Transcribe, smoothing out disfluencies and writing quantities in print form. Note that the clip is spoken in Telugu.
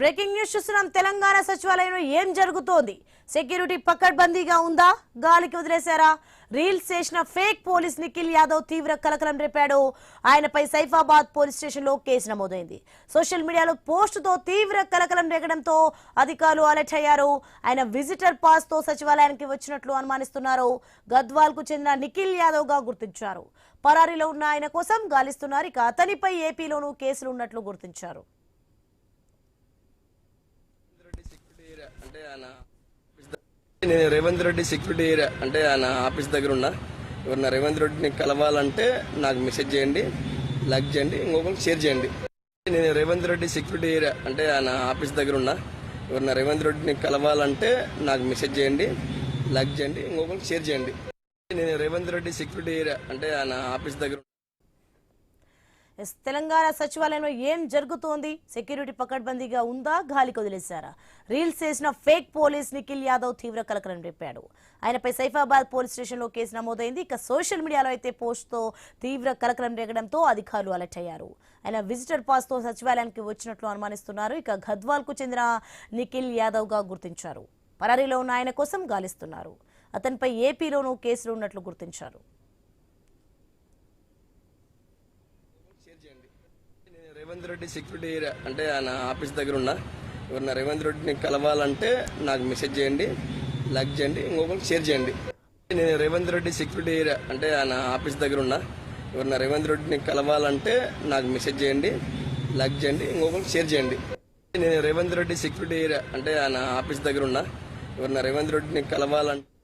బ్రేకింగ్ న్యూస్ చూస్తున్నాం. తెలంగాణ సచివాలయంలో ఏం జరుగుతోంది? సెక్యూరిటీ పకడ్బందీగా ఉందా? గాలికి వదిలేశారా? రీల్స్ చేసిన ఫేక్ పోలీస్ నిఖిల్ యాదవ్ తీవ్ర కలకలం రేపాడు. ఆయనపై సైఫాబాద్ పోలీస్ స్టేషన్ లో కేసు నమోదైంది. సోషల్ మీడియాలో పోస్టుతో తీవ్ర కలకలం రేగడంతో అధికారులు అలర్ట్ అయ్యారు. ఆయన విజిటర్ పాస్ తో సచివాలయానికి వచ్చినట్లు అనుమానిస్తున్నారు. గద్వాల్ కు చెందిన నిఖిల్ యాదవ్ గా గుర్తించారు. పరారీలో ఉన్న ఆయన కోసం గాలిస్తున్నారు. ఇక అతనిపై ఏపీలోనూ కేసులు ఉన్నట్లు గుర్తించారు. నేను రేవంత్ రెడ్డి సెక్యూరిటీ ఏరియా అంటే ఆయన ఆఫీస్ దగ్గర ఉన్నా. ఎవరన్నా రేవంత్ రెడ్డిని కలవాలంటే నాకు మెసేజ్ చేయండి, లైక్ చేయండి, ఇంకొకరికి షేర్ చేయండి. నేను రేవంత్ రెడ్డి సెక్యూరిటీ ఏరియా అంటే ఆయన ఆఫీస్ దగ్గర ఉన్నా. ఎవరన్నా రేవంత్ రెడ్డిని కలవాలంటే నాకు మెసేజ్ చేయండి, లైక్ చేయండి, ఇంకొకరికి షేర్ చేయండి. నేను రేవంత్ రెడ్డి సెక్యూరిటీ ఏరియా అంటే ఆయన ఆఫీస్ దగ్గర. తెలంగాణ సచివాలయంలో ఏం జరుగుతోంది? సెక్యూరిటీ పకడ్బందీగా ఉందా? గాలికి వదిలేశారా? రీల్స్ చేసిన ఫేక్ పోలీస్ నిఖిల్ యాదవ్ తీవ్ర కలకలం రేపాడు. ఆయనపై సైఫాబాద్ పోలీస్ స్టేషన్ లో కేసు నమోదైంది. ఇక సోషల్ మీడియాలో అయితే పోస్ట్ తో తీవ్ర కలకలం రేగడంతో అధికారులు అలర్ట్ అయ్యారు. ఆయన విజిటర్ పాస్ తో సచివాలయానికి వచ్చినట్లు అనుమానిస్తున్నారు. ఇక గద్వాల్ కు చెందిన నిఖిల్ యాదవ్ గా గుర్తించారు. పరారీలో ఉన్న ఆయన కోసం గాలిస్తున్నారు. అతనిపై ఏపీలోనూ కేసులు ఉన్నట్లు గుర్తించారు. రేవంత్ రెడ్డి సెక్యూరిటీ ఏరియా అంటే ఆయన ఆఫీస్ దగ్గర ఉన్నా. ఎవరన్నా రేవంత్ రెడ్డిని కలవాలంటే నాకు మెసేజ్ చేయండి, లైక్ చేయండి, ఇంకొకరికి షేర్ చేయండి. నేను రేవంత్ రెడ్డి సెక్యూరిటీ ఏరియా అంటే ఆయన ఆఫీస్ దగ్గర ఉన్నా. ఎవరన్నా రేవంత్ రెడ్డిని కలవాలంటే నాకు మెసేజ్ చేయండి, లైక్ చేయండి, ఇంకొకరికి షేర్ చేయండి. నేను రేవంత్ రెడ్డి సెక్యూరిటీ ఏరియా అంటే ఆయన ఆఫీస్ దగ్గర ఉన్నా. ఎవరన్నా రేవంత్ రెడ్డిని కలవాలంటే